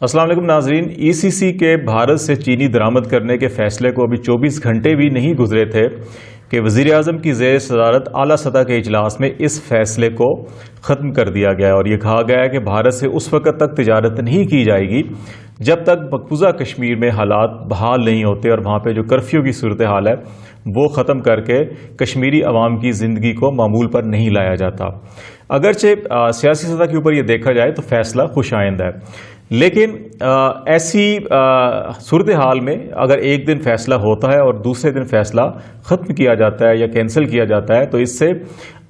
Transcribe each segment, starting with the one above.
अस्सलाम वालेकुम नाजरीन। ECC के भारत से चीनी दरामद करने के फैसले को अभी 24 घंटे भी नहीं गुजरे थे कि वज़ीर आज़म की ज़ेर सदारत आला सतह के इजलास में इस फैसले को ख़त्म कर दिया गया और ये कहा गया है कि भारत से उस वक़्त तक तिजारत नहीं की जाएगी जब तक मकबूजा कश्मीर में हालात बहाल नहीं होते और वहाँ पे जो कर्फ्यू की सूरत हाल है वो ख़त्म करके कश्मीरी अवाम की ज़िंदगी को मामूल पर नहीं लाया जाता। अगरचे सियासी सतह के ऊपर ये देखा जाए तो फ़ैसला खुशाइंद है, लेकिन ऐसी सूरत हाल में अगर एक दिन फ़ैसला होता है और दूसरे दिन फ़ैसला ख़त्म किया जाता है या कैंसिल किया जाता है तो इससे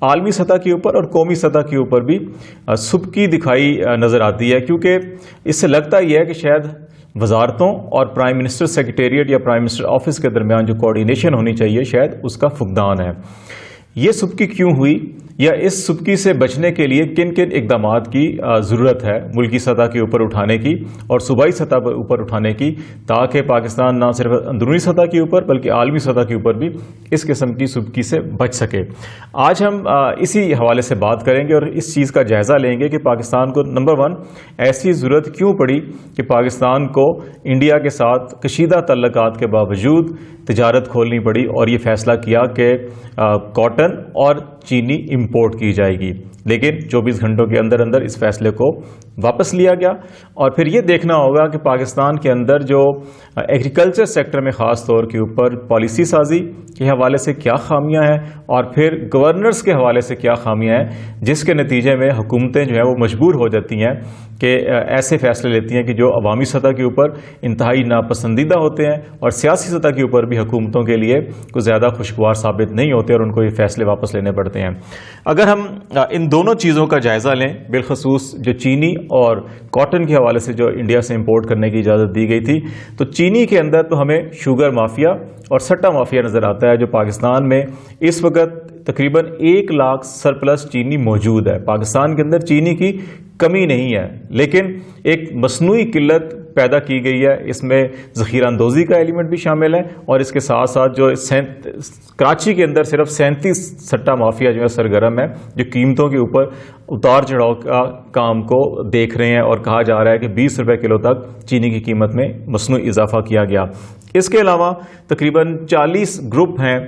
आलमी सतह के ऊपर और कौमी सतह के ऊपर भी सुबकी दिखाई नज़र आती है, क्योंकि इससे लगता ही है कि शायद वजारतों और प्राइम मिनिस्टर सेक्रेटेरिएट या प्राइम मिनिस्टर ऑफिस के दरमियान जो कोऑर्डिनेशन होनी चाहिए शायद उसका फुकदान है। ये सुबकी क्यों हुई या इस सुबकी से बचने के लिए किन किन इकदामात की ज़रूरत है मुल्की सतह के ऊपर उठाने की और सूबाई सतह पर ऊपर उठाने की, ताकि पाकिस्तान ना सिर्फ अंदरूनी सतह के ऊपर बल्कि आलमी सतह के ऊपर भी इस किस्म की सुबकी से बच सके। आज हम इसी हवाले से बात करेंगे और इस चीज़ का जायज़ा लेंगे कि पाकिस्तान को नंबर 1 ऐसी ज़रूरत क्यों पड़ी कि पाकिस्तान को इंडिया के साथ कशीदा तल्लुकात के बावजूद तिजारत खोलनी पड़ी और ये फ़ैसला किया कि कॉटन और चीनी इंपोर्ट की जाएगी, लेकिन 24 घंटों के अंदर अंदर इस फैसले को वापस लिया गया। और फिर ये देखना होगा कि पाकिस्तान के अंदर जो एग्रीकल्चर सेक्टर में ख़ास तौर के ऊपर पॉलिसी साजी के हवाले से क्या खामियां हैं और फिर गवर्नर्स के हवाले से क्या खामियां हैं, जिसके नतीजे में हुकूमतें जो है वो मजबूर हो जाती हैं कि ऐसे फैसले लेती हैं कि जो अवामी सतह के ऊपर इंतहाई नापसंदीदा होते हैं और सियासी सतह के ऊपर भी हुकूमतों के लिए कुछ ज़्यादा खुशगवार साबित नहीं होते और उनको ये फैसले वापस लेने पड़ते हैं। अगर हम इन दोनों चीज़ों का जायज़ा लें, बिलखसूस जो चीनी और कॉटन के हवाले से जो इंडिया से इंपोर्ट करने की इजाज़त दी गई थी, तो चीनी के अंदर तो हमें शुगर माफिया और सट्टा माफिया नज़र आता है। जो पाकिस्तान में इस वक्त तकरीबन 1 लाख सरप्लस चीनी मौजूद है। पाकिस्तान के अंदर चीनी की कमी नहीं है, लेकिन एक मसनूई किल्लत पैदा की गई है। इसमें ज़ख़ीरा अंदोज़ी का एलिमेंट भी शामिल है और इसके साथ साथ जो कराची के अंदर सिर्फ 37 सट्टा माफिया जो है सरगर्म है, जो कीमतों के ऊपर उतार चढ़ाव का काम को देख रहे हैं और कहा जा रहा है कि 20 रुपये किलो तक चीनी की कीमत में मसनूई इजाफा किया गया। इसके अलावा तकरीबन 40 ग्रुप हैं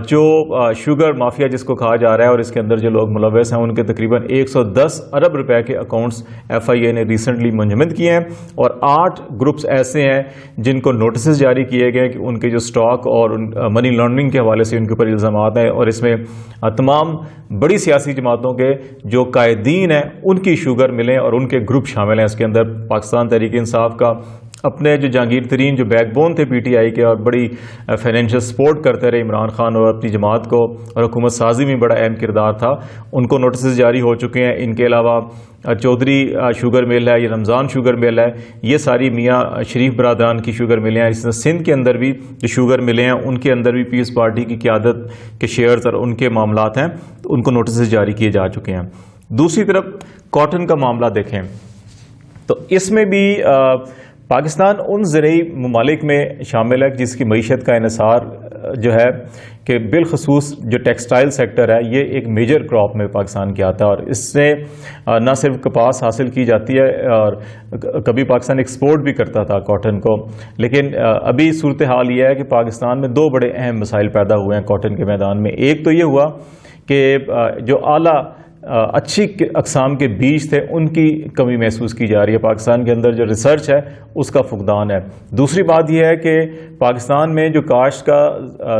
जो शुगर माफिया जिसको कहा जा रहा है और इसके अंदर जो लोग मुलव्वस हैं उनके तकरीबन 110 अरब रुपए के अकाउंट्स FIA ने रिसेंटली मुंजमद किए हैं और 8 ग्रुप्स ऐसे हैं जिनको नोटिस जारी किए गए कि उनके जो स्टॉक और मनी लॉन्ड्रिंग के हवाले से उनके ऊपर इल्ज़ामात हैं और इसमें तमाम बड़ी सियासी जमातों के जो कायदीन हैं उनकी शुगर मिलें और उनके ग्रुप शामिल हैं। इसके अंदर पाकिस्तान तहरीक इंसाफ का अपने जो जहांगीर तरीन जो बैकबोन थे PTI के और बड़ी फाइनेंशियल सपोर्ट करते रहे इमरान खान और अपनी जमात को और हुकूमत साजी में बड़ा अहम किरदार था, उनको नोटिस जारी हो चुके हैं। इनके अलावा चौधरी शुगर मिल है, ये रमज़ान शुगर मिल है, ये सारी मियाँ शरीफ बरादरान की शुगर मिले हैं। इसमें सिंध के अंदर भी जो शुगर मिले हैं उनके अंदर भी पीस पार्टी की क़यादत के शेयर्स और उनके मामलात हैं, उनको नोटिस जारी किए जा चुके हैं। दूसरी तरफ कॉटन का मामला देखें तो इसमें भी पाकिस्तान उन ज़रई ममालिक में शामिल है जिसकी मईशत का इन्हिसार जो है कि बिलखसूस जो टेक्सटाइल सेक्टर है ये एक मेजर क्रॉप में पाकिस्तान की आता है और इससे न सिर्फ कपास हासिल की जाती है और कभी पाकिस्तान एक्सपोर्ट भी करता था कॉटन को, लेकिन अभी सूरत हाल ये है कि पाकिस्तान में 2 बड़े अहम मसाइल पैदा हुए हैं कॉटन के मैदान में। एक तो ये हुआ कि जो आला अच्छी अक़साम के बीज थे उनकी कमी महसूस की जा रही है, पाकिस्तान के अंदर जो रिसर्च है उसका फुकदान है। दूसरी बात यह है कि पाकिस्तान में जो काश्त का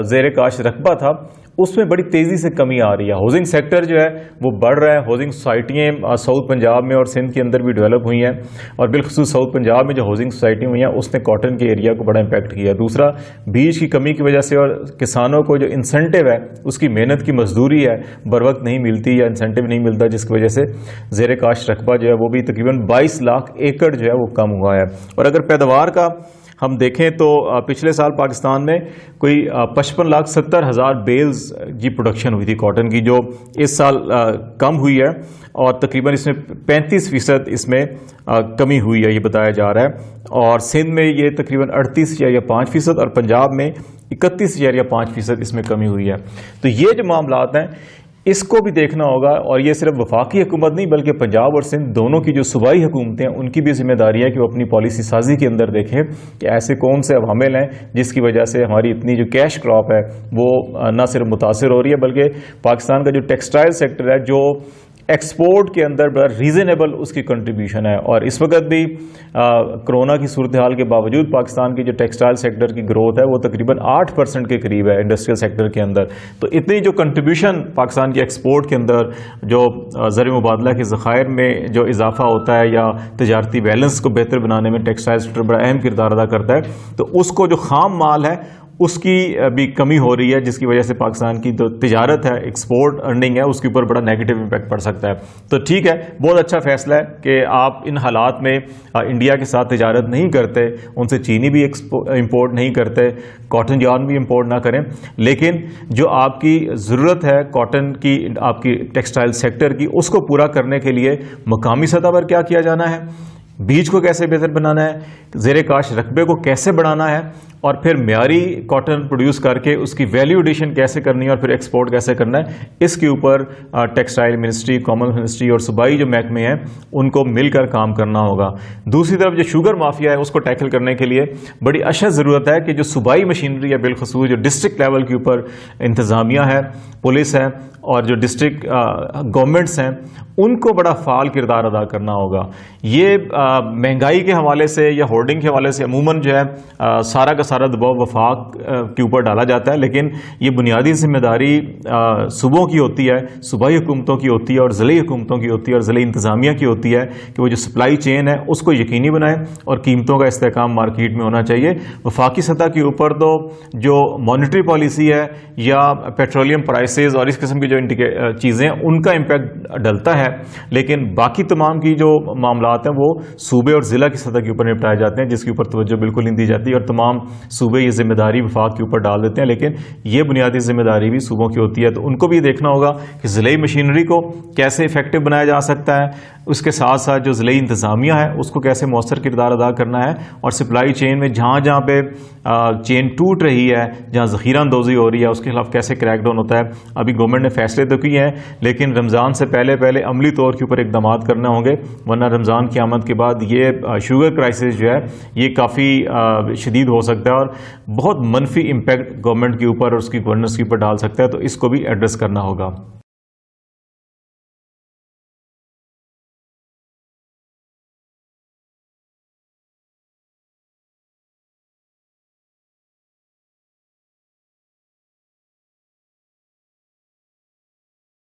ज़ेर काश्त रकबा था उसमें बड़ी तेज़ी से कमी आ रही है। हाउसिंग सेक्टर जो है वो बढ़ रहा है, हाउसिंग सोसाइटियाँ साउथ पंजाब में और सिंध के अंदर भी डेवलप हुई हैं और बिलखसूस साउथ पंजाब में जो हाउसिंग सोसाइटी हुई हैं उसने कॉटन के एरिया को बड़ा इम्पैक्ट किया। दूसरा, बीज की कमी की वजह से और किसानों को जो इंसेंटिव है उसकी मेहनत की मजदूरी है बर वक्त नहीं मिलती या इंसेंटिव नहीं मिलता, जिसकी वजह से ज़ेर काश्त रकबा जो है वो भी तकरीबन 22 लाख एकड़ जो है वो कम हुआ है। और अगर पैदावार का हम देखें तो पिछले साल पाकिस्तान में कोई 55,70,000 बेल्स की प्रोडक्शन हुई थी कॉटन की, जो इस साल कम हुई है और तकरीबन इसमें 35% इसमें कमी हुई है ये बताया जा रहा है। और सिंध में ये तकरीबन 38.5% और पंजाब में 31.5% इसमें कमी हुई है। तो ये जो मामलात हैं اس کو بھی دیکھنا ہوگا، اور یہ صرف وفاقی حکومت نہیں بلکہ پنجاب اور سندھ دونوں کی جو صوبائی حکومتیں ہیں ان کی بھی ذمہ داری ہے کہ وہ اپنی پالیسی سازی کے اندر دیکھیں کہ ایسے کون سے عوامل ہیں جس کی وجہ سے ہماری اتنی جو کیش کراپ ہے وہ نہ صرف متاثر ہو رہی ہے بلکہ پاکستان کا جو ٹیکسٹائل سیکٹر ہے جو ایکسپورٹ کے اندر بڑا ریزنیبل اس کی کنٹریبیوشن ہے، اور اس وقت بھی کرونا کی صورتحال کے باوجود پاکستان کی جو ٹیکسٹائل سیکٹر کی گروتھ ہے وہ تقریباً 8% کے قریب ہے انڈسٹریل سیکٹر کے اندر. تو اتنی جو کنٹریبیوشن پاکستان کی ایکسپورٹ کے اندر جو زر مبادلہ کے ذخائر میں جو اضافہ ہوتا ہے یا تجارتی بیلنس کو بہتر بنانے میں ٹیکسٹائل سیکٹر بڑا اہم کردار ادا کرتا ہے، تو اس کو جو خام مال ہے اس کی بھی کمی ہو رہی ہے، جس کی وجہ سے پاکستان کی جو تجارت ہے، ایکسپورٹ ارننگ ہے، اس کے اوپر بڑا نیگیٹو امپیکٹ پڑ سکتا ہے. تو ٹھیک ہے، بہت اچھا فیصلہ ہے کہ آپ ان حالات میں انڈیا کے ساتھ تجارت نہیں کرتے، ان سے چینی بھی امپورٹ نہیں کرتے، کاٹن یارن بھی امپورٹ نہ کریں، لیکن جو آپ کی ضرورت ہے کاٹن کی، آپ کی ٹیکسٹائل سیکٹر کی، اس کو پورا کرنے کے لیے مقامی سطح پر کیا کیا جانا ہے، بیج کو کیسے بہتر بنانا ہے، زیر کاشت رقبے کو کیسے بڑھانا ہے، اور پھر معیاری کاٹن پروڈیوس کر کے اس کی ویلیو ایڈیشن کیسے کرنی ہے اور پھر ایکسپورٹ کیسے کرنا ہے، اس کے اوپر ٹیکسٹائل منسٹری، کامرس منسٹری اور صوبائی جو محکمے ہیں ان کو مل کر کام کرنا ہوگا. دوسری طرف جو شوگر مافیا ہے اس کو ٹیکل کرنے کے لیے بڑی اشد ضرورت ہے کہ جو صوبائی مشینری ہے، بالخصوص جو ڈسٹرکٹ لیول کے اوپر انتظامیہ ہے، پولیس ہے اور جو ڈسٹرکٹ گورنمنٹس ہیں، ان کو بڑا فعال کردار ادا کرنا ہوگا. یہ مہنگائی کے حوالے سے یا ہورڈنگ کے حوالے سے عموماً جو ہے سارا کا سارا دباؤ وفاق کے اوپر ڈالا جاتا ہے، لیکن یہ بنیادی ذمہ داری صوبوں کی ہوتی ہے، صوبائی حکومتوں کی ہوتی ہے اور ضلعی حکومتوں کی ہوتی ہے اور ضلعی انتظامیہ کی ہوتی ہے کہ وہ جو سپلائی چین ہے اس کو یقینی بنائیں اور قیمتوں کا استحکام مارکیٹ میں ہونا چاہیے. وفاقی سطح کے اوپر تو جو مانیٹری پالیسی ہے یا پیٹرولیم پرائسز اور اس قسم کی جو چیزیں ان کا امپیکٹ ڈلتا ہے، لیکن باقی تمام کی جو معاملات ہیں وہ صوبے اور ضلع کی سطح کے اوپر نپٹائے جاتے ہیں، جس کے اوپر توجہ بالکل نہیں دی جاتی اور تمام صوبے یہ ذمہ داری وفاق کے اوپر ڈال دیتے ہیں، لیکن یہ بنیادی ذمہ داری بھی صوبوں کی ہوتی ہے. تو ان کو بھی دیکھنا ہوگا کہ ضلعی مشینری کو کیسے افیکٹو بنایا جا سکتا ہے، اس کے ساتھ ساتھ جو ضلعی انتظامیہ ہے اس کو کیسے مؤثر کردار ادا کرنا ہے، اور سپلائی چین میں جہاں جہاں پہ چین ٹوٹ رہی ہے، جہاں ذخیرہ اندوزی ہو رہی ہے، اس کے خلاف کیسے کریک ڈاؤن ہوتا ہے. ابھی گورنمنٹ نے فیصلے تو کیے ہیں لیکن رمضان سے پہلے عملی طور کے اوپر اقدامات کرنے ہوں گے، ورنہ رمضان کی آمد کے بعد یہ شوگر کرائسس جو ہے یہ کافی شدید ہو سکتا ہے اور بہت منفی امپیکٹ گورنمنٹ کے اوپر اور اس کی گورننس کے اوپر ڈال سکتا ہے. تو اس کو بھی ایڈریس کرنا ہوگا.